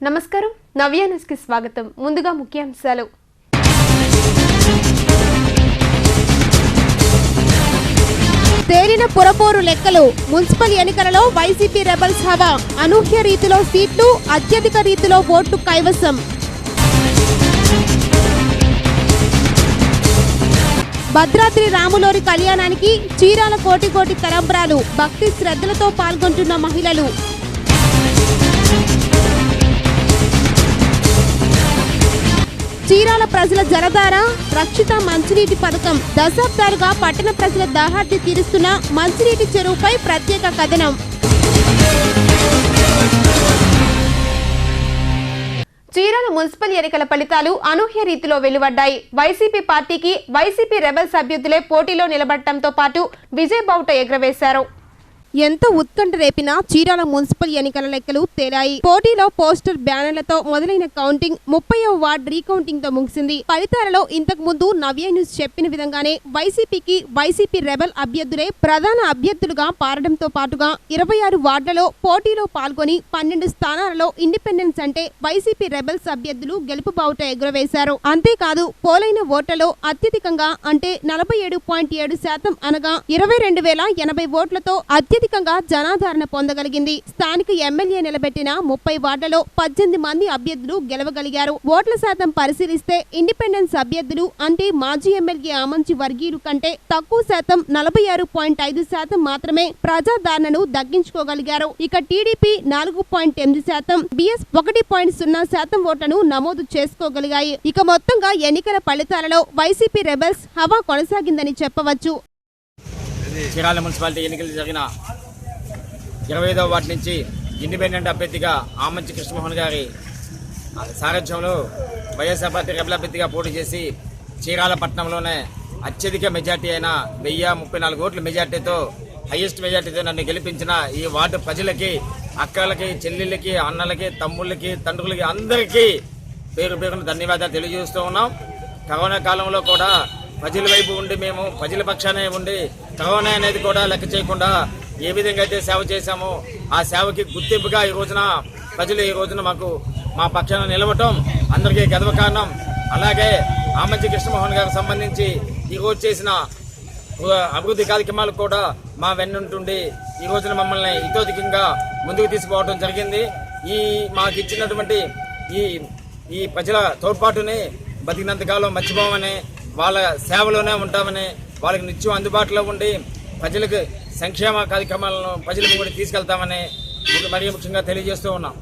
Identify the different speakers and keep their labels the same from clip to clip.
Speaker 1: నమస్కారం నవ్య న్యూస్ కి స్వాగతం. ముందుగా ముఖ్యాంశాలు.
Speaker 2: తేలిన పురపోరు లెక్కలు. మున్సిపల్ ఎన్నికలలో వైసీపీ రెబల్స్ హవా. అనూహ్య రీతిలో సీట్లు, అత్యధిక రీతిలో ఓట్లు కైవసం. భద్రాద్రి రాములోరి కళ్యాణానికి చీరాల కోటి కోటి తలంబ్రాలు. భక్తి శ్రద్ధలతో పాల్గొంటున్న మహిళలు. చీరాల ప్రజల జలధార రక్షిత మంచినీటి పథకం. దశాబ్దాలుగా పట్టణ ప్రజల దాహార్తి తీరుస్తున్న మంచినీటి చెరువుపై ప్రత్యేక కథనం.
Speaker 1: చీరాల మున్సిపల్ ఎన్నికల ఫలితాలు అనూహ్య రీతిలో వెలువడ్డాయి. వైసీపీ పార్టీకి వైసీపీ రెబల్స్ అభ్యర్థులే పోటీలో నిలబడటంతో పాటు విజయ బావుట ఎగురవేశారు.
Speaker 2: ఎంతో ఉత్కంఠ రేపిన చీరాల మున్సిపల్ ఎన్నికల లెక్కలు తేలాయి. పోటీలో పోస్టర్ బ్యానర్లతో మొదలైన కౌంటింగ్ 30వ వార్డ్ రీకౌంటింగ్ తో ముగిసింది. ఫలితాలలో ఇంతకు ముందు నవ్య న్యూస్ చెప్పిన విధంగానే వైసీపీకి వైసీపీ రెబల్ అభ్యర్థులే ప్రధాన అభ్యర్థులుగా పారడంతో పాటుగా 26 వార్డులలో పోటీలో పాల్గొని 12 స్థానాలలో ఇండిపెండెన్స్ అంటే వైసీపీ రెబల్స్ అభ్యర్థులు గెలుపు బావుట ఎగురవేశారు. అంతేకాదు పోలైన ఓట్లలో అత్యధికంగా అంటే 47.7% అనగా 22,080 ఓట్లతో అత్యధికంగా జనాదరణ పొందగలిగింది. స్థానిక ఎమ్మెల్యే నిలబెట్టిన 30 వార్డులలో 18 మంది అభ్యర్థులు గెలవగలిగారు. ఓట్ల శాతం పరిశీలిస్తే ఇండిపెండెన్స్ అభ్యర్థులు అంటే మాజీ ఎమ్మెల్యే ఆమంచి వర్గీయులు కంటే తక్కువ శాతం 46.5% మాత్రమే ప్రజాదరణను దక్కించుకోగలిగారు. ఇక టీడీపీ 4.8%, బిఎస్ 1.0% ఓట్లను నమోదు చేసుకోగలిగాయి. ఇక మొత్తంగా ఎన్నికల ఫలితాలలో వైసీపీ రెబల్స్ హవా కొనసాగిందని చెప్పవచ్చు.
Speaker 3: చీరాల మున్సిపాలిటీ ఎన్నికలు జరిగిన 25వ వార్డు నుంచి ఇండిపెండెంట్ అభ్యర్థిగా ఆమంచి కృష్ణమోహన్ గారి సారథ్యంలో వైఎస్ఆర్ పార్టీ రెబల్ అభ్యర్థిగా పోటీ చేసి చీరాల పట్టణంలోనే అత్యధిక మెజార్టీ అయిన 1034 ఓట్ల మెజార్టీతో హైయెస్ట్ మెజార్టీతో నన్ను గెలిపించిన ఈ వార్డు ప్రజలకి, అక్కలకి, చెల్లెళ్ళకి, అన్నలకి, తమ్ముళ్ళకి, తండ్రులకి అందరికీ పేరు పేరున ధన్యవాదాలు తెలియజేస్తూ ఉన్నాం. కరోనా కాలంలో కూడా ప్రజల వైపు ఉండి మేము ప్రజల పక్షానే ఉండి కరోనా అనేది కూడా లెక్క చేయకుండా ఏ విధంగా అయితే సేవ చేశామో ఆ సేవకి గుర్తింపుగా ఈ రోజున ప్రజలు ఈ రోజున మాకు మా పక్షాన నిలవటం అందరికీ గర్వకారణం. అలాగే ఆమంచి కృష్ణమోహన్ గారికి సంబంధించి ఈరోజు చేసిన అభివృద్ధి కార్యక్రమాలు కూడా మా వెన్నుంటుండి ఈ రోజున మమ్మల్ని ఇతోధికంగా ముందుకు తీసుకుపోవడం జరిగింది. మాకు ఇచ్చినటువంటి ఈ ప్రజల తోడ్పాటుని బతికినంతకాలం మర్చిపోమని, వాళ్ళ సేవలోనే ఉంటామని, వాళ్ళకి నిత్యం అందుబాటులో ఉండి ప్రజలకు సంక్షేమ కార్యక్రమాలను ప్రజలకు కూడా తీసుకెళ్తామని మరీ ముఖ్యంగా తెలియజేస్తూ ఉన్నాం.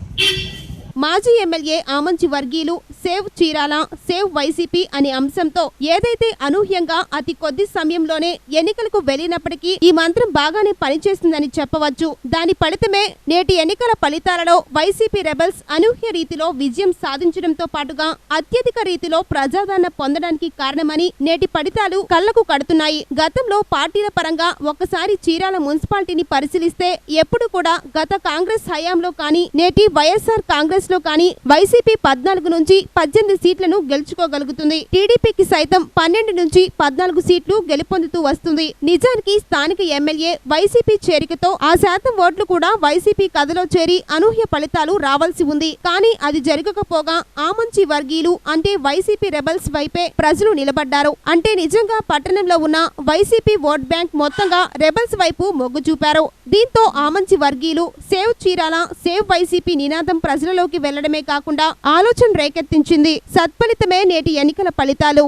Speaker 2: మాజీ ఎమ్మెల్యే ఆమంచి వర్గీయులు సేవ్ చీరాల, సేవ్ వైసీపీ అనే అంశంతో ఏదైతే అనూహ్యంగా అతి కొద్ది సమయంలోనే ఎన్నికలకు వెళ్లినప్పటికీ ఈ మంత్రం బాగానే పనిచేస్తుందని చెప్పవచ్చు. దాని ఫలితమే నేటి ఎన్నికల ఫలితాలలో వైసీపీ రెబల్స్ అనూహ్య రీతిలో విజయం సాధించడంతో పాటుగా అత్యధిక రీతిలో ప్రజాదరణ పొందడానికి కారణమని నేటి ఫలితాలు కళ్లకు కడుతున్నాయి. గతంలో పార్టీల పరంగా ఒక్కసారి చీరాల మున్సిపాలిటీని పరిశీలిస్తే ఎప్పుడు కూడా గత కాంగ్రెస్ హయాంలో కానీ నేటి వైఎస్ఆర్ కాంగ్రెస్ లో కానీ వైసీపీ 14 నుంచి 18 సీట్లను గెలుచుకోగలుగుతుంది. టీడీపీకి సైతం 12 నుంచి 14 సీట్లు గెలుపొందుతూ వస్తుంది. నిజానికి స్థానిక ఎమ్మెల్యే వైసీపీ చేరికతో ఆ శాతం ఓట్లు కూడా వైసీపీ కథలో చేరి అనూహ్య ఫలితాలు రావాల్సి ఉంది. కానీ అది జరగకపోగా ఆమంచి వర్గీయులు అంటే వైసీపీ రెబల్స్ వైపే ప్రజలు నిలబడ్డారు. అంటే నిజంగా పట్టణంలో ఉన్న వైసీపీ ఓట్ బ్యాంక్ మొత్తంగా రెబల్స్ వైపు మొగ్గు చూపారు. దీంతో ఆమంచి వర్గీయులు సేవ్ చీరాల, సేవ్ వైసీపీ నినాదం ప్రజలలోకి వెళ్లడమే కాకుండా ఆలోచన రేకెత్తించింది. సత్ఫలితమే నేటి ఎన్నికల ఫలితాలు.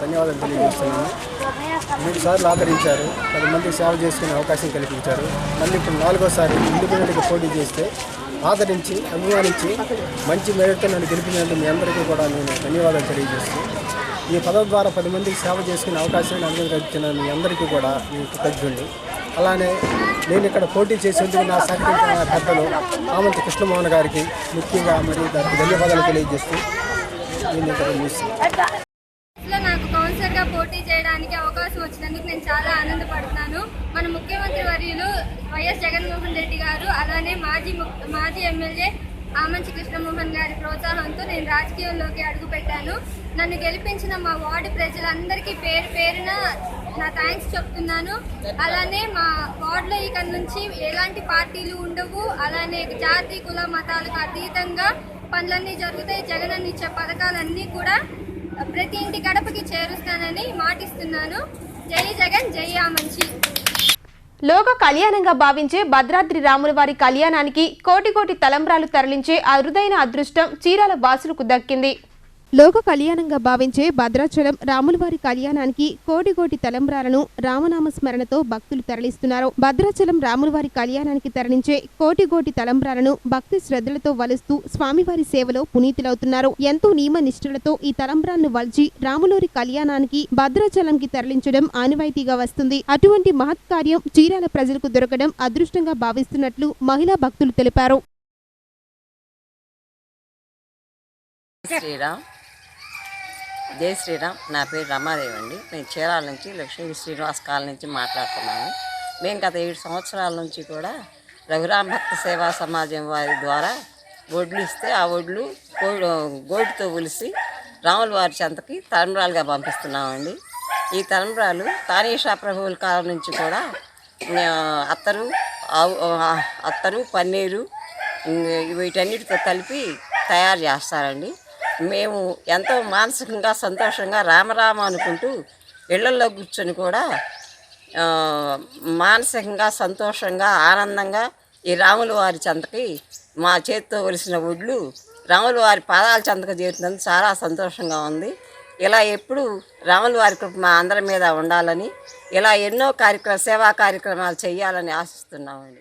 Speaker 4: ధన్యవాదాలు తెలియజేస్తున్నాను. 3 సార్లు ఆదరించారు, 10 మందికి సేవ చేసుకునే అవకాశం కల్పించారు. మళ్ళీ ఇప్పుడు 4వసారి ఇండిపెండెంట్గా పోటీ చేస్తే ఆదరించి అభిమానించి మంచి మేరతో నన్ను గెలిపినందుకు మీ అందరికీ కూడా నేను ధన్యవాదాలు తెలియజేస్తూ ఈ పదవి ద్వారా 10 మందికి సేవ చేసుకునే అవకాశాన్ని అందరికీ మీ అందరికీ కూడా నేను కృతజ్ఞుడిని. అలానే నేను ఇక్కడ పోటీ చేసేందుకు నా సహకరించిన పెద్దలు ఆమంచి కృష్ణమోహన్ గారికి ముఖ్యంగా మరియు దానికి ధన్యవాదాలు తెలియజేస్తూ నేను ఇక్కడ
Speaker 5: నాకు కౌన్సిలర్గా పోటీ చేయడానికి అవకాశం వచ్చినందుకు నేను చాలా ఆనందపడుతున్నాను. మన ముఖ్యమంత్రి వర్యులు వైఎస్ జగన్మోహన్ రెడ్డి గారు, అలానే మాజీ ఎమ్మెల్యే ఆమంచి కృష్ణమోహన్ గారి ప్రోత్సాహంతో నేను రాజకీయంలోకి అడుగుపెట్టాను. నన్ను గెలిపించిన మా వార్డు ప్రజలందరికీ పేరు పేరున నా థ్యాంక్స్ చెప్తున్నాను. అలానే మా వార్డులో ఇక్కడ నుంచి ఎలాంటి పార్టీలు ఉండవు, అలానే జాతి కుల మతాలకు అతీతంగా పనులన్నీ జరుగుతాయి. జగన్ అన్న ఇచ్చే పథకాలన్నీ కూడా ప్రతి ఇంటి గడపకి చేరుస్తానని మాటిస్తున్నాను. జై జగన్, జై ఆమంచి.
Speaker 1: లోక కళ్యాణంగా భావించే భద్రాద్రి రాములవారి కళ్యాణానికి కోటి కోటి తలంబ్రాలు తరలించే అరుదైన అదృష్టం చీరాల వాసులకు దక్కింది.
Speaker 2: లోక కళ్యాణంగా భావించే భద్రాచలం రాములవారి కళ్యాణానికి కోటి కోటి తలంబ్రాలను రామనామ స్మరణతో భక్తులు తరలిస్తున్నారు. భద్రాచలం రాములవారి కళ్యాణానికి తరలించే కోటి కోటి తలంబ్రాలను భక్తి శ్రద్ధలతో వలుస్తూ స్వామివారి సేవలో పునీతులవుతున్నారు. ఎంతో నియమ నిష్ఠలతో ఈ తలంబ్రాలను వల్చి రాములవారి కళ్యాణానికి భద్రాచలంకి తరలించడం ఆనవాయితీగా వస్తుంది. అటువంటి మహత్కార్యం చీరాల ప్రజలకు దొరకడం అదృష్టంగా భావిస్తున్నట్లు మహిళా భక్తులు తెలిపారు.
Speaker 6: శ్రీరామ్, జై శ్రీరామ్. నా పేరు రమాదేవి అండి. నేను చీరాల నుంచి లక్ష్మీ శ్రీనివాస్ కాలనీ నుంచి మాట్లాడుతున్నాను. మేము గత 7 సంవత్సరాల నుంచి కూడా రఘురామ భక్త సేవా సమాజం వారి ద్వారా వడ్లు ఇస్తే ఆ వడ్లు గోటితో ఉలిసి రాముల వారి చెంతకి తలంబ్రాలుగా పంపిస్తున్నామండి. ఈ తలంబ్రాలు తానీషా ప్రభువుల కాలం నుంచి కూడా అత్తరు పన్నీరు వీటన్నిటితో కలిపి తయారు చేస్తారండి. మేము ఎంతో మానసికంగా సంతోషంగా రామరామ అనుకుంటూ ఇళ్లల్లో కూర్చొని కూడా మానసికంగా సంతోషంగా ఆనందంగా ఈ రాముల వారి చెంతకి మా చేతితో ఒలిసిన వడ్లు రాముల వారి పాదాల చెంతకు చేరుతున్నందుకు చాలా సంతోషంగా ఉంది. ఇలా ఎప్పుడు రాముల వారి కృప మా అందరి మీద ఉండాలని, ఇలా ఎన్నో సేవా కార్యక్రమాలు చేయాలని ఆశిస్తున్నామండి.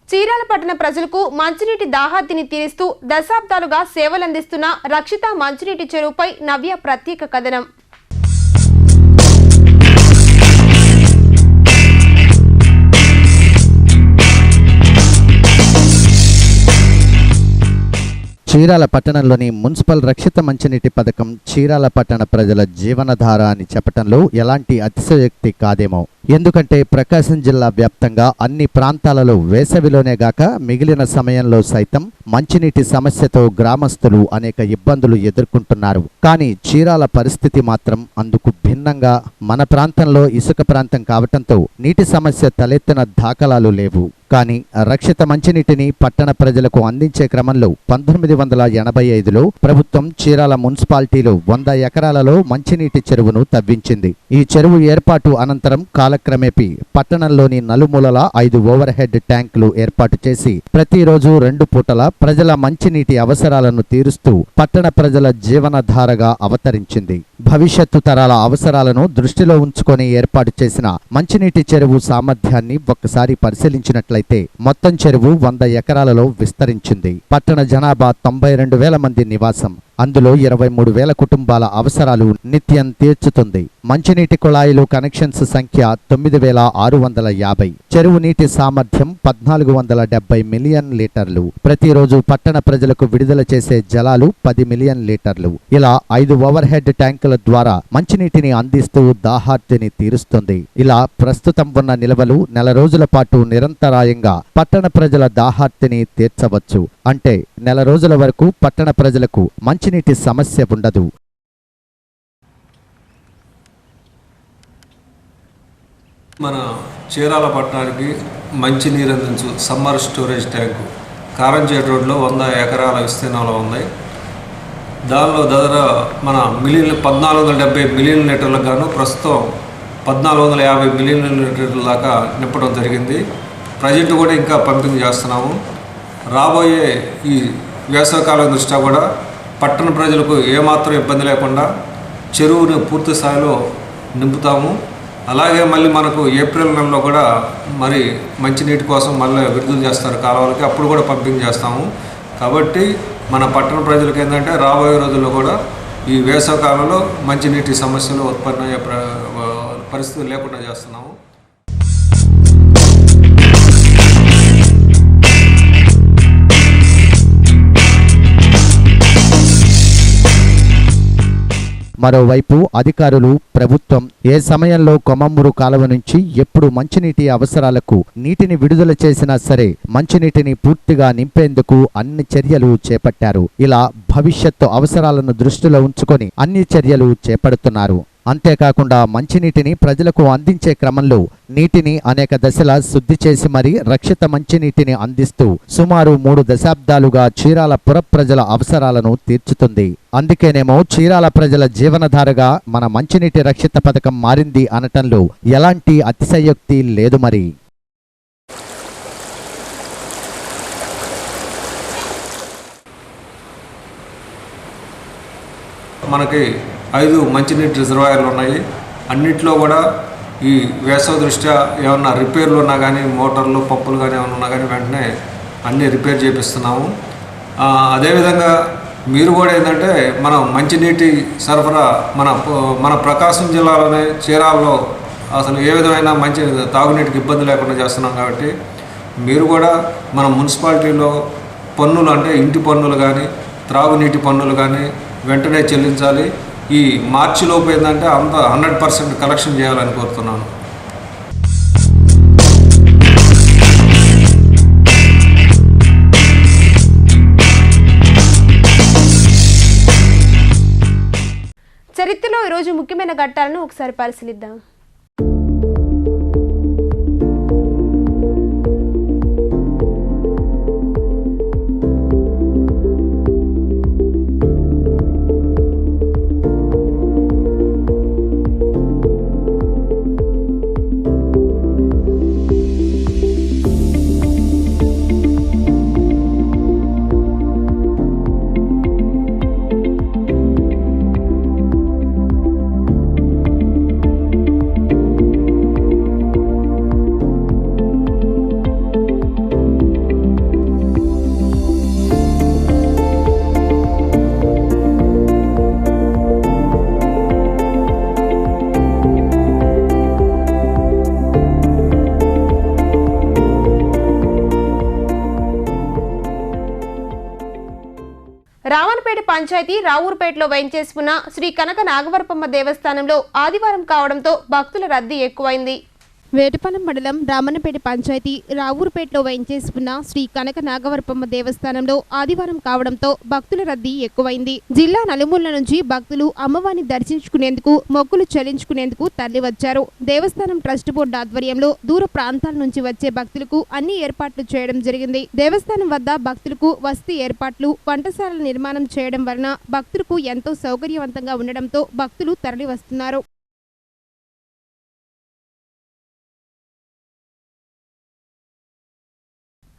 Speaker 1: చీరాల పట్టణ ప్రజలకు మంచినీటి దాహార్తిని తీరుస్తూ దశాబ్దాలుగా సేవలందిస్తున్న రక్షిత మంచినీటి చెరువుపై నవ్య ప్రత్యేక కథనం.
Speaker 7: చీరాల పట్టణంలోని మున్సిపల్ రక్షిత మంచినీటి పథకం చీరాల పట్టణ ప్రజల జీవనధార అని చెప్పటంలో ఎలాంటి అతిశయోక్తి కాదేమో. ఎందుకంటే ప్రకాశం జిల్లా వ్యాప్తంగా అన్ని ప్రాంతాలలో వేసవిలోనే గాక మిగిలిన సమయంలో సైతం మంచినీటి సమస్యతో గ్రామస్తులు అనేక ఇబ్బందులు ఎదుర్కొంటున్నారు. కానీ చీరాల పరిస్థితి మాత్రం అందుకు భిన్నంగా మన ప్రాంతంలో ఇసుక ప్రాంతం కావటంతో నీటి సమస్య తలెత్తిన దాఖలాలు లేవు. కానీ రక్షిత మంచినీటిని పట్టణ ప్రజలకు అందించే క్రమంలో 1985లో ప్రభుత్వం చీరాల మున్సిపాలిటీలో 100 ఎకరాలలో మంచినీటి చెరువును తవ్వించింది. ఈ చెరువు ఏర్పాటు అనంతరం కాలక్రమేపీ పట్టణంలోని నలుమూలల 5 ఓవర్ హెడ్ ట్యాంకులు ఏర్పాటు చేసి ప్రతిరోజు 2 పూటల ప్రజల మంచినీటి అవసరాలను తీరుస్తూ పట్టణ ప్రజల జీవనధారగా అవతరించింది. భవిష్యత్తు తరాల అవసరాలను దృష్టిలో ఉంచుకొని ఏర్పాటు చేసిన మంచినీటి చెరువు సామర్థ్యాన్ని ఒక్కసారి పరిశీలించినట్లయితే మొత్తం చెరువు 100 ఎకరాలలో విస్తరించింది. పట్టణ జనాభా 92,000 మంది నివాసం. అందులో 23,000 కుటుంబాల అవసరాలు నిత్యం తీర్చుతుంది. మంచినీటి కుళాయిలు కనెక్షన్స్ సంఖ్య 9,650. చెరువు నీటి సామర్థ్యం 1,470 మిలియన్ లీటర్లు. ప్రతిరోజు పట్టణ ప్రజలకు విడుదల చేసే జలాలు 10 మిలియన్ లీటర్లు. ఇలా 5 ఓవర్ హెడ్ ట్యాంకుల ద్వారా మంచినీటిని అందిస్తూ దాహార్తిని తీరుస్తుంది. ఇలా ప్రస్తుతం ఉన్న నిల్వలు నెల రోజుల పాటు నిరంతరాయంగా పట్టణ ప్రజల దాహార్తిని తీర్చవచ్చు. అంటే నెల రోజుల వరకు పట్టణ ప్రజలకు మంచినీటి సమస్య ఉండదు.
Speaker 8: మన చీరాల పట్టణానికి మంచినీరు అందించు సమ్మర్ స్టోరేజ్ ట్యాంకు కారంచేటి రోడ్లో 100 ఎకరాల విస్తీర్ణంలో ఉంది. దానిలో దాదాపు మన 1,470 మిలియన్ లీటర్లకు గాను ప్రస్తుతం 1,450 మిలియన్ లీటర్ల దాకా నింపడం జరిగింది. ప్రజెంట్ కూడా ఇంకా పంపిణీ చేస్తున్నాము. రాబోయే ఈ వేసవికాలం దృష్ట్యా కూడా పట్టణ ప్రజలకు ఏమాత్రం ఇబ్బంది లేకుండా చెరువును పూర్తి స్థాయిలో నింపుతాము. అలాగే మళ్ళీ మనకు ఏప్రిల్ నెలలో కూడా మరి మంచినీటి కోసం మళ్ళీ విడుదల చేస్తారు కాలువలకి, అప్పుడు కూడా పంపిణీ చేస్తాము. కాబట్టి మన పట్టణ ప్రజలకు ఏంటంటే రాబోయే రోజుల్లో కూడా ఈ వేసవికాలంలో మంచినీటి సమస్యలు ఉత్పన్నయ్యే పరిస్థితులు లేకుండా చేస్తున్నాము.
Speaker 7: మరోవైపు అధికారులు ప్రభుత్వం ఏ సమయంలో కొమమ్మూరు కాలువ నుంచి ఎప్పుడు మంచినీటి అవసరాలకు నీటిని విడుదల చేసినా సరే మంచినీటిని పూర్తిగా నింపేందుకు అన్ని చర్యలు చేపట్టారు. ఇలా భవిష్యత్తు అవసరాలను దృష్టిలో ఉంచుకొని అన్ని చర్యలు చేపడుతున్నారు. అంతేకాకుండా మంచినీటిని ప్రజలకు అందించే క్రమంలో నీటిని అనేక దశల శుద్ధి చేసి మరీ రక్షిత మంచినీటిని అందిస్తూ సుమారు 3 దశాబ్దాలుగా చీరాల పుర ప్రజల అవసరాలను తీర్చుతుంది. అందుకేనేమో చీరాల ప్రజల జీవనధారగా మన మంచినీటి రక్షిత పథకం మారింది అనటంలో ఎలాంటి అతిశయోక్తి లేదు మరి.
Speaker 8: మనకి 5 మంచినీటి రిజర్వాయర్లు ఉన్నాయి. అన్నిట్లో కూడా ఈ వేసవ దృష్ట్యా ఏమన్నా రిపేర్లు ఉన్నా కానీ మోటార్లు పంపులు కానీ ఏమన్నా ఉన్నా కానీ వెంటనే అన్నీ రిపేర్ చేపిస్తున్నాము. అదేవిధంగా మీరు కూడా ఏంటంటే మనం మంచినీటి సరఫరా మన ప్రకాశం జిల్లాలోనే చీరాలలో అసలు ఏ విధమైన మంచి తాగునీటికి ఇబ్బంది లేకుండా చేస్తున్నాం. కాబట్టి మీరు కూడా మన మున్సిపాలిటీలో పన్నులు అంటే ఇంటి పన్నులు కానీ త్రాగునీటి పన్నులు కానీ వెంటనే చెల్లించాలి. ఈ మార్చిలోపు ఏంటంటే అంత 100% కలెక్షన్ చేయాలని కోరుతున్నాను.
Speaker 1: చరిత్రలో ఈరోజు ముఖ్యమైన ఘట్టాలను ఒకసారి పరిశీలిద్దాం. రావణపేట పంచాయతీ రావూర్పేటలో వేంచేసి ఉన్న శ్రీ కనక నాగవరపమ్మ దేవస్థానంలో ఆదివారం కావడంతో భక్తుల రద్దీ ఎక్కువైంది.
Speaker 2: వేటపాలెం మండలం రామన్నపేట పంచాయతీ రావూర్పేటలో వేంచేసి ఉన్న శ్రీ కనక నాగవరపమ్మ దేవస్థానంలో ఆదివారం కావడంతో భక్తుల రద్దీ ఎక్కువైంది. జిల్లా నలుమూలల నుంచి భక్తులు అమ్మవారిని దర్శించుకునేందుకు మొక్కులు చెల్లించుకునేందుకు తరలివచ్చారు. దేవస్థానం ట్రస్ట్ బోర్డు ఆధ్వర్యంలో దూర ప్రాంతాల నుంచి వచ్చే భక్తులకు అన్ని ఏర్పాట్లు చేయడం జరిగింది. దేవస్థానం వద్ద భక్తులకు వసతి ఏర్పాట్లు, వంటశాలల నిర్మాణం చేయడం వలన భక్తులకు ఎంతో సౌకర్యవంతంగా ఉండడంతో భక్తులు తరలివస్తున్నారు.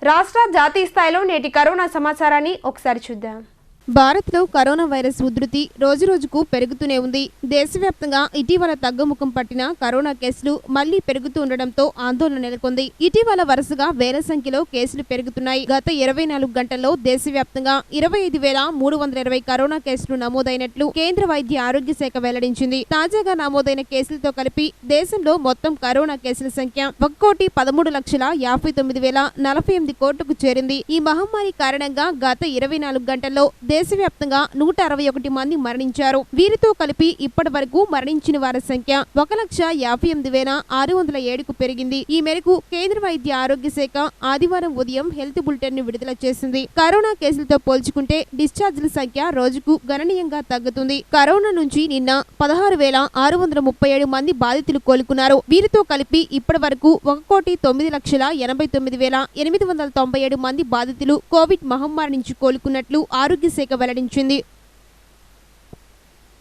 Speaker 1: రాష్ట్ర జాతీయ స్థాయిలో నేటి కరోనా సమాచారాన్ని ఒకసారి చూద్దాం.
Speaker 2: భారత్లో కరోనా వైరస్ ఉధృతి రోజురోజుకు పెరుగుతూనే ఉంది. దేశవ్యాప్తంగా ఇటీవల తగ్గుముఖం పట్టిన కరోనా కేసులు మళ్లీ పెరుగుతూ ఉండడంతో ఆందోళన నెలకొంది. ఇటీవల వరుసగా వేల సంఖ్యలో కేసులు పెరుగుతున్నాయి. గత 24 గంటల్లో దేశవ్యాప్తంగా 25,320 కరోనా కేసులు నమోదైనట్లు కేంద్ర వైద్య ఆరోగ్య శాఖ వెల్లడించింది. తాజాగా నమోదైన కేసులతో కలిపి దేశంలో మొత్తం కరోనా కేసుల సంఖ్య 1,13,59,048 కోట్లకు చేరింది. ఈ మహమ్మారి కారణంగా గత 24 గంటల్లో దేశవ్యాప్తంగా 161 మంది మరణించారు. వీరితో కలిపి ఇప్పటి వరకు మరణించిన వారి సంఖ్య 1,58,607కు పెరిగింది. ఈ మేరకు కేంద్ర వైద్య ఆరోగ్య శాఖ ఆదివారం ఉదయం హెల్త్ బులెటిన్ ను విడుదల చేసింది. కరోనా కేసులతో పోల్చుకుంటే డిశ్చార్జీల సంఖ్య రోజుకు గణనీయంగా తగ్గుతుంది. కరోనా నుంచి నిన్న 16,637 మంది బాధితులు కోలుకున్నారు. వీరితో కలిపి ఇప్పటి వరకు 1,89,89,897 మంది బాధితులు కోవిడ్ మహమ్మారి నుంచి కోలుకున్నట్లు ఆరోగ్య శాఖ వెల్లడించింది.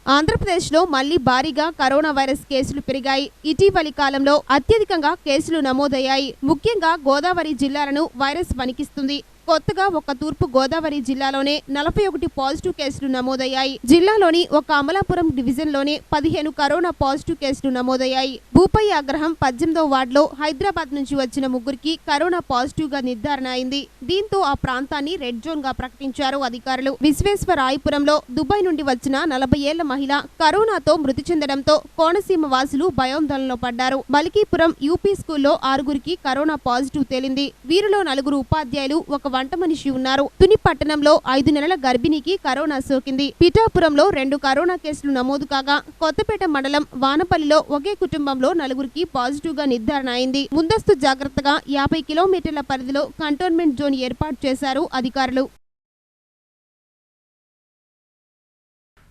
Speaker 2: ఆంధ్రప్రదేశ్లో మళ్లీ భారీగా కరోనా వైరస్ కేసులు పెరిగాయి. ఇటీవలి కాలంలో అత్యధికంగా కేసులు నమోదయ్యాయి. ముఖ్యంగా గోదావరి జిల్లాలను వైరస్ వణికిస్తుంది. కొత్తగా ఒక తూర్పు గోదావరి జిల్లాలోనే 41 పాజిటివ్ కేసులు నమోదయ్యాయి. జిల్లాలోని ఒక అమలాపురం డివిజన్లోనే 15 కరోనా పాజిటివ్ కేసులు నమోదయ్యాయి. భూపయ్య అగ్రహం 18వ వార్డులో హైదరాబాద్ నుంచి వచ్చిన 3కి కరోనా పాజిటివ్ గా నిర్ధారణ అయింది. దీంతో ఆ ప్రాంతాన్ని రెడ్ జోన్ గా ప్రకటించారు అధికారులు. విశ్వేశ్వరాయపురంలో దుబాయ్ నుండి వచ్చిన 40 ఏళ్ల మహిళ కరోనాతో మృతి చెందడంతో కోనసీమ వాసులు భయాందోళనలో పడ్డారు. మలికీపురం యూపీ స్కూల్లో 6గురికి కరోనా పాజిటివ్ తేలింది. వీరిలో 4 ఉపాధ్యాయులు, ఒక వంట మనిషి ఉన్నారు. తుని పట్టణంలో 5 నెలల గర్భిణికి కరోనా సోకింది. పిఠాపురంలో 2 కరోనా కేసులు నమోదు కాగా కొత్తపేట మండలం వానపల్లిలో ఒకే కుటుంబంలో 4గురికి పాజిటివ్ గా నిర్ధారణ అయింది. ముందస్తు జాగ్రత్తగా 50 కిలోమీటర్ల పరిధిలో కంటోన్మెంట్ జోన్ ఏర్పాటు చేశారు అధికారులు.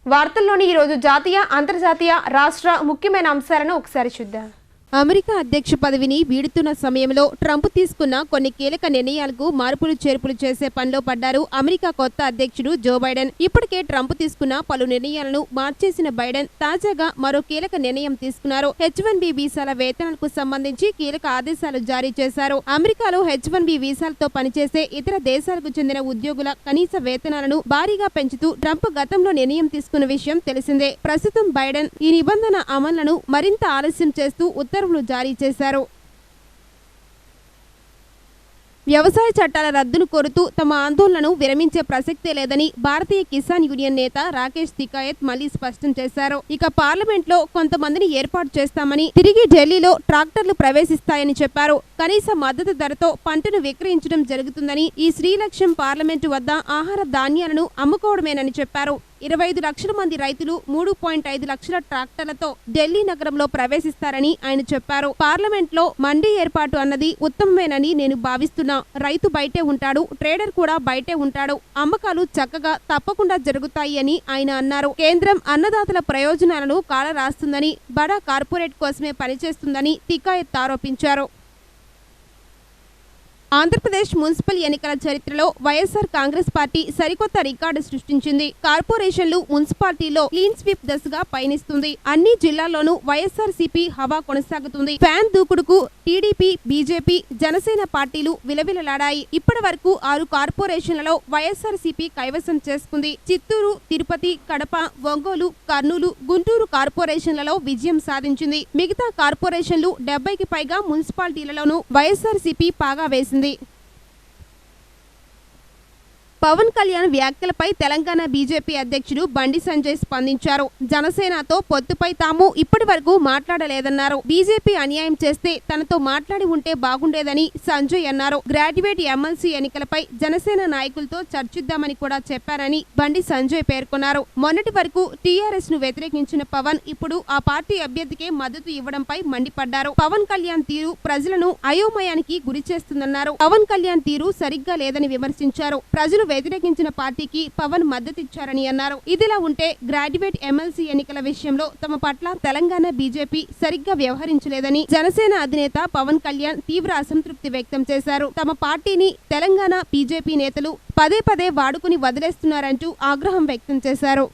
Speaker 1: వార్తల్లోని ఈరోజు జాతీయ అంతర్జాతీయ రాష్ట్ర ముఖ్యమైన అంశాలను ఒకసారి చూద్దాం.
Speaker 2: అమెరికా అధ్యక్ష పదవిని వీడుతున్న సమయంలో ట్రంప్ తీసుకున్న కొన్ని కీలక నిర్ణయాలకు మార్పులు చేర్పులు చేసే పనిలో పడ్డారు అమెరికా కొత్త అధ్యక్షుడు జో బైడెన్. ఇప్పటికే ట్రంప్ తీసుకున్న పలు నిర్ణయాలను మార్చేసిన బైడెన్ తాజాగా మరో కీలక నిర్ణయం తీసుకున్నారు. H-1B వీసాల వేతనాలకు సంబంధించి కీలక ఆదేశాలు జారీ చేశారు. అమెరికాలో H-1B వీసాలతో పనిచేసే ఇతర దేశాలకు చెందిన ఉద్యోగుల కనీస వేతనాలను భారీగా పెంచుతూ ట్రంప్ గతంలో నిర్ణయం తీసుకున్న విషయం తెలిసిందే. ప్రస్తుతం బైడెన్ ఈ నిబంధన అమలును మరింత ఆలస్యం చేస్తూ ఉత్తర్వులు జారీ చేశారు. వ్యవసాయ చట్టాల రద్దును కోరుతూ తమ ఆందోళనను విరమించే ప్రసక్తే లేదని భారతీయ కిసాన్ యూనియన్ నేత రాకేష్ తికాయత్ మళ్లీ స్పష్టం చేశారు. ఇక పార్లమెంట్లో కొంతమందిని ఏర్పాటు చేస్తామని, తిరిగి ఢిల్లీలో ట్రాక్టర్లు ప్రవేశిస్తాయని చెప్పారు. కనీస మద్దతు ధరతో పంటను విక్రయించడం జరుగుతుందని, ఈ శ్రీలక్ష్యం పార్లమెంటు వద్ద ఆహార ధాన్యాలను అమ్ముకోవడమేనని చెప్పారు. 25 లక్షల మంది రైతులు 3.5 లక్షల ట్రాక్టర్లతో ఢిల్లీ నగరంలో ప్రవేశిస్తారని ఆయన చెప్పారు. పార్లమెంట్లో మండీ ఏర్పాటు అన్నది ఉత్తమమేనని నేను భావిస్తున్నా. రైతు బయటే ఉంటాడు, ట్రేడర్ కూడా బయటే ఉంటాడు. అమ్మకాలు చక్కగా తప్పకుండా జరుగుతాయి అని ఆయన అన్నారు. కేంద్రం అన్నదాతల ప్రయోజనాలను కాలరాస్తుందని, బడా కార్పొరేట్ కోసమే పనిచేస్తుందని తికాయత్ ఆరోపించారు. ఆంధ్రప్రదేశ్ మున్సిపల్ ఎన్నికల చరిత్రలో వైఎస్ఆర్ కాంగ్రెస్ పార్టీ సరికొత్త రికార్డు సృష్టించింది. కార్పొరేషన్లు, మున్సిపాలిటీలో క్లీన్ స్వీప్ దశగా పయనిస్తుంది. అన్ని జిల్లాల్లోనూ వైఎస్ఆర్సీపీ హవా కొనసాగుతుంది. ఫ్యాన్ దూకుడుకు టీడీపీ, బీజేపీ, జనసేన పార్టీలు విలవిలలాడాయి. ఇప్పటి వరకు 6 కార్పొరేషన్లలో వైఎస్ఆర్సీపీ కైవసం చేసుకుంది. చిత్తూరు, తిరుపతి, కడప, ఒంగోలు, కర్నూలు, గుంటూరు కార్పొరేషన్లలో విజయం సాధించింది. మిగతా కార్పొరేషన్లు 70కి పైగా మున్సిపాలిటీలలోనూ వైఎస్ఆర్సీపీ పాగా వేసింది. పవన్ కళ్యాణ్ వ్యాఖ్యలపై తెలంగాణ బీజేపీ అధ్యక్షుడు బండి సంజయ్ స్పందించారు. జనసేనతో పొత్తుపై తాము ఇప్పటి వరకు మాట్లాడలేదన్నారు. బీజేపీ అన్యాయం చేస్తే తనతో మాట్లాడి ఉంటే బాగుండేదని సంజయ్ అన్నారు. గ్రాడ్యుయేట్ ఎమ్మెల్సీ ఎన్నికలపై జనసేన నాయకులతో చర్చిద్దామని కూడా చెప్పారని బండి సంజయ్ పేర్కొన్నారు. మొన్నటి వరకు టీఆర్ఎస్ ను వ్యతిరేకించిన పవన్ ఇప్పుడు ఆ పార్టీ అభ్యర్థికే మద్దతు ఇవ్వడంపై మండిపడ్డారు. పవన్ కళ్యాణ్ తీరు ప్రజలను అయోమయానికి గురి చేస్తుందన్నారు. పవన్ కళ్యాణ్ తీరు సరిగ్గా లేదని విమర్శించారు. ప్రజలు వ్యతిరేకించిన పార్టీకి పవన్ మద్దతిచ్చారని అన్నారు. ఇదిలా ఉంటే గ్రాడ్యుయేట్ ఎమ్మెల్సీ ఎన్నికల విషయంలో తమ పట్ల తెలంగాణ బీజేపీ సరిగ్గా వ్యవహరించలేదని జనసేన అధినేత పవన్ కళ్యాణ్ తీవ్ర అసంతృప్తి వ్యక్తం చేశారు. తమ పార్టీని తెలంగాణ బీజేపీ నేతలు పదే పదే వాడుకుని వదిలేస్తున్నారంటూ ఆగ్రహం వ్యక్తం చేశారు.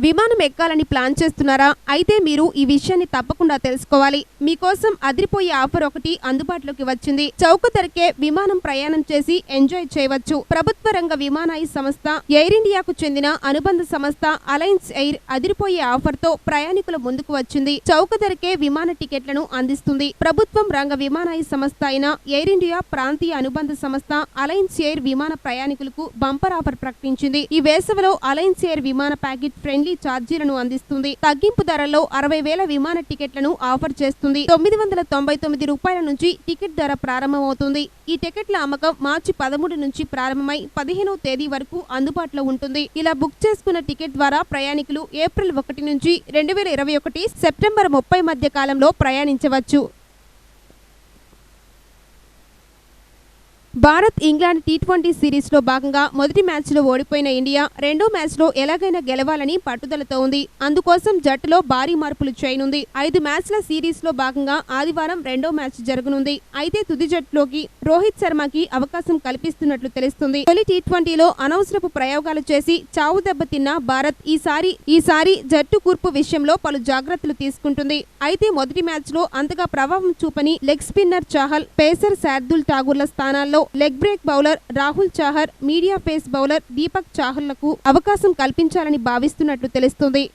Speaker 2: విమానం ఎక్కాలని ప్లాన్ చేస్తున్నారా? అయితే మీరు ఈ విషయాన్ని తప్పకుండా తెలుసుకోవాలి. మీకోసం అదిరిపోయే ఆఫర్ ఒకటి అందుబాటులోకి వచ్చింది. చౌక ధరకే విమానం ప్రయాణం చేసి ఎంజాయ్ చేయవచ్చు. ప్రభుత్వ రంగ విమానాయ సంస్థ ఎయిర్ ఇండియాకు చెందిన అనుబంధ సంస్థ అలయన్స్ ఎయిర్ అదిరిపోయే ఆఫర్ తో ప్రయాణికుల ముందుకు వచ్చింది. చౌక ధరకే విమాన టికెట్లను అందిస్తుంది. ప్రభుత్వం రంగ విమానాయ సంస్థ అయిన ఎయిర్ ఇండియా ప్రాంతీయ అనుబంధ సంస్థ అలయన్స్ ఎయిర్ విమాన ప్రయాణికులకు బంపర్ ఆఫర్ ప్రకటించింది. ఈ వేసవిలో అలయన్స్ ఎయిర్ విమాన ప్యాకెట్ ఫ్రెండ్లీ ఛార్జీలను అందిస్తుంది. తగ్గింపు ధరల్లో 60,000 విమాన టికెట్లను ఆఫర్ చేస్తుంది. 999 రూపాయల నుంచి టికెట్ ధర ప్రారంభమవుతుంది. ఈ టికెట్ల అమ్మకం మార్చి 13 నుంచి ప్రారంభమై 15వ తేదీ వరకు అందుబాటులో ఉంటుంది. ఇలా బుక్ చేసుకున్న టికెట్ ద్వారా ప్రయాణికులు ఏప్రిల్ 1 నుంచి 2021 సెప్టెంబర్ 30 మధ్య కాలంలో ప్రయాణించవచ్చు. భారత్ ఇంగ్లాండ్ టీ20 సిరీస్ లో భాగంగా మొదటి మ్యాచ్ లో ఓడిపోయిన ఇండియా రెండో మ్యాచ్ లో ఎలాగైనా గెలవాలని పట్టుదలతో ఉంది. అందుకోసం జట్టులో భారీ మార్పులు చేయనుంది. 5 మ్యాచ్ల సిరీస్ లో భాగంగా ఆదివారం రెండో మ్యాచ్ జరగనుంది. అయితే తుది జట్టులోకి రోహిత్ శర్మకి అవకాశం కల్పిస్తున్నట్లు తెలుస్తుంది. తొలి టీ20లో అనవసరపు ప్రయోగాలు చేసి చావు దెబ్బ తిన్న భారత్ ఈసారి జట్టు కూర్పు విషయంలో పలు జాగ్రత్తలు తీసుకుంటుంది. అయితే మొదటి మ్యాచ్ లో అంతగా ప్రభావం చూపని leg spinner Chahal, pacer Shardul ఠాగూర్ల స్థానాల్లో leg break bowler Rahul Chahar, medium pace bowler Deepak చాహర్లకు అవకాశం కల్పించాలని భావిస్తున్నట్లు తెలుస్తుంది.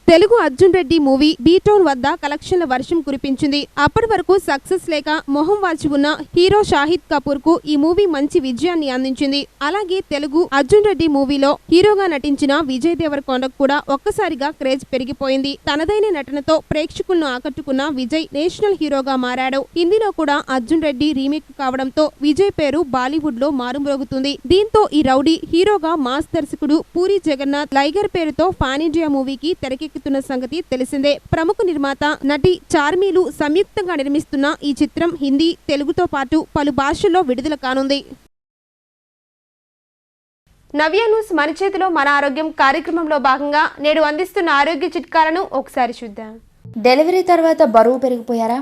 Speaker 2: తెలుగు అర్జున్ రెడ్డి మూవీ బీటౌన్ వద్ద కలెక్షన్ల వర్షం కురిపించింది. అప్పటి వరకు సక్సెస్ లేక మొహం వాచి ఉన్న హీరో షాహిద్ కపూర్ కు ఈ మూవీ మంచి విజయాన్ని అందించింది. అలాగే తెలుగు అర్జున్ రెడ్డి మూవీలో హీరోగా నటించిన విజయ్ దేవరకొండకు కూడా ఒక్కసారిగా క్రేజ్ పెరిగిపోయింది. తనదైన నటనతో ప్రేక్షకులను ఆకట్టుకున్న విజయ్ నేషనల్ హీరోగా మారాడు. హిందీలో కూడా అర్జున్ రెడ్డి రీమేక్ కావడంతో విజయ్ పేరు బాలీవుడ్ లో మారుమ్రోగుతుంది. దీంతో ఈ రౌడీ హీరోగా మాస్ దర్శకుడు పూరి జగన్నాథ్ లైగర్ పేరుతో పాన్ ఇండియా మూవీకి తెరకెక్కి సంగతి తెలిసిందే. ప్రముఖ నిర్మాత నటి చార్మీలు సంయుక్తంగా నిర్మిస్తున్న ఈ చిత్రం హిందీ, తెలుగుతో పాటు పలు భాషల్లో విడుదల కానుంది.
Speaker 1: నవ్య న్యూస్ మన చేతిలో మన ఆరోగ్యం కార్యక్రమంలో భాగంగా నేడు అందిస్తున్న ఆరోగ్య చిట్కాలను ఒకసారి చూద్దాం.
Speaker 9: డెలివరీ తర్వాత బరువు పెరిగిపోయారా?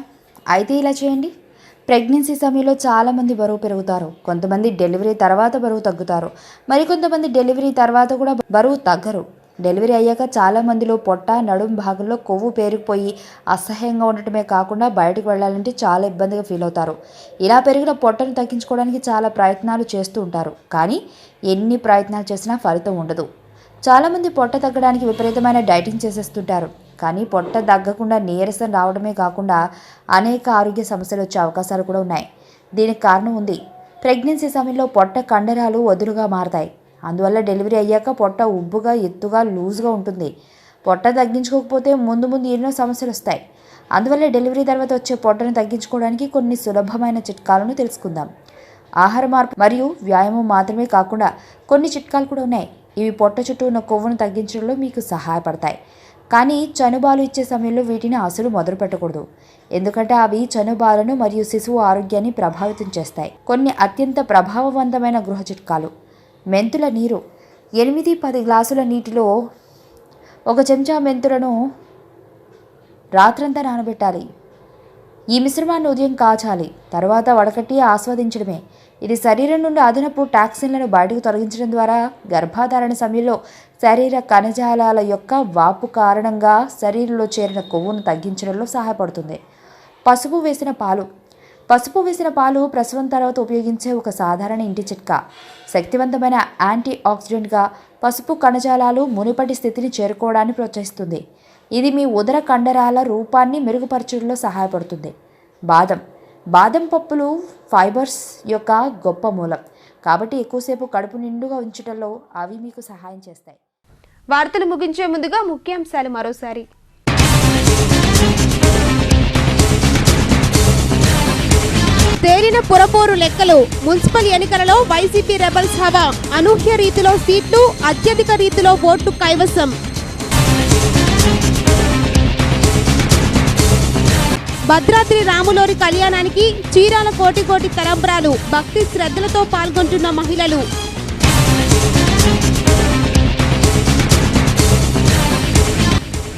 Speaker 9: అయితే ఇలా చేయండి. ప్రెగ్నెన్సీ సమయంలో చాలామంది బరువు పెరుగుతారు. కొంతమంది డెలివరీ తర్వాత బరువు తగ్గుతారు. మరికొంతమంది డెలివరీ తర్వాత కూడా బరువు తగ్గరు. డెలివరీ అయ్యాక చాలామందిలో పొట్ట, నడుం భాగంలో కొవ్వు పేరుకుపోయి అసహ్యంగా ఉండటమే కాకుండా బయటకు వెళ్ళాలంటే చాలా ఇబ్బందిగా ఫీల్ అవుతారు. ఇలా పెరిగిన పొట్టను తగ్గించుకోవడానికి చాలా ప్రయత్నాలు చేస్తూ ఉంటారు. కానీ ఎన్ని ప్రయత్నాలు చేసినా ఫలితం ఉండదు. చాలామంది పొట్ట తగ్గడానికి విపరీతమైన డైటింగ్ చేసేస్తుంటారు. కానీ పొట్ట తగ్గకుండా నీరసం రావడమే కాకుండా అనేక ఆరోగ్య సమస్యలు వచ్చే అవకాశాలు కూడా ఉన్నాయి. దీనికి కారణం ఉంది. ప్రెగ్నెన్సీ సమయంలో పొట్ట కండరాలు వదులుగా మారతాయి. అందువల్ల డెలివరీ అయ్యాక పొట్ట ఉబ్బుగా, ఎత్తుగా, లూజ్గా ఉంటుంది. పొట్ట తగ్గించుకోకపోతే ముందు ఎన్నో సమస్యలు వస్తాయి. అందువల్ల డెలివరీ తర్వాత వచ్చే పొట్టను తగ్గించుకోవడానికి కొన్ని సులభమైన చిట్కాలను తెలుసుకుందాం. ఆహార మార్పు మరియు వ్యాయామం మాత్రమే కాకుండా కొన్ని చిట్కాలు కూడా ఉన్నాయి. ఇవి పొట్ట చుట్టూ ఉన్న కొవ్వును తగ్గించడంలో మీకు సహాయపడతాయి. కానీ చనుబాలు ఇచ్చే సమయంలో వీటిని అసలు మొదలు పెట్టకూడదు. ఎందుకంటే అవి చనుబాలను మరియు శిశువు ఆరోగ్యాన్ని ప్రభావితం చేస్తాయి. కొన్ని అత్యంత ప్రభావవంతమైన గృహ చిట్కాలు. మెంతుల నీరు. 8-10 గ్లాసుల నీటిలో 1 చెంచా మెంతులను రాత్రంతా నానబెట్టాలి. ఈ మిశ్రమాన్ని ఉదయం కాచాలి. తర్వాత వడకట్టి ఆస్వాదించడమే. ఇది శరీరం నుండి అదనపు టాక్సిన్లను బయటకు తొలగించడం ద్వారా గర్భధారణ సమయంలో శరీర కణజాలాల యొక్క వాపు కారణంగా శరీరంలో చేరిన కొవ్వును తగ్గించడంలో సహాయపడుతుంది. పసుపు వేసిన పాలు. పసుపు వేసిన పాలు ప్రసవం తర్వాత ఉపయోగించే ఒక సాధారణ ఇంటి చిట్కా. శక్తివంతమైన యాంటీ ఆక్సిడెంట్గా పసుపు కణజాలాలు మునుపటి స్థితిని చేరుకోవడాన్ని ప్రోత్సహిస్తుంది. ఇది మీ ఉదర కండరాల రూపాన్ని మెరుగుపరచడంలో సహాయపడుతుంది. బాదం పప్పులు ఫైబర్స్ యొక్క గొప్ప మూలం కాబట్టి ఎక్కువసేపు కడుపు నిండుగా ఉంచడంలో అవి మీకు సహాయం చేస్తాయి.
Speaker 1: వార్తలు ముగించే ముందుగా ముఖ్యాంశాలు మరోసారి.
Speaker 2: తేలిన పురపోరు లెక్కలు. మున్సిపల్ ఎన్నికలలో వైసీపీ రెబల్స్ హవా. అనూహ్య రీతిలో సీట్లు, అత్యధిక రీతిలో ఓట్లు కైవసం. భద్రాద్రి రాములోరి కళ్యాణానికి చీరాల కోటి తలంబ్రాలు. భక్తి శ్రద్ధలతో పాల్గొంటున్న మహిళలు.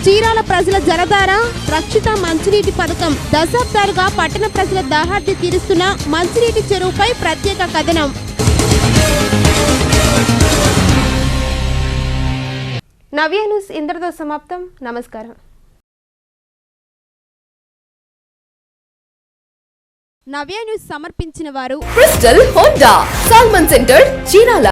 Speaker 2: చీరాల ప్రజల జలధార రక్షిత మంచినీటి పథకం. దశాబ్దాలుగా పట్టణ ప్రజల దాహార్తి తీరుస్తున్న మంచినీటి చెరువుపై ప్రత్యేక కథనం.
Speaker 1: నవ్య న్యూస్ ఇంతటితో సమాప్తం. నమస్కారం.
Speaker 2: నవ్య న్యూస్ సమర్పించిన వారు
Speaker 10: crystal Honda, Salman centre, Chirala.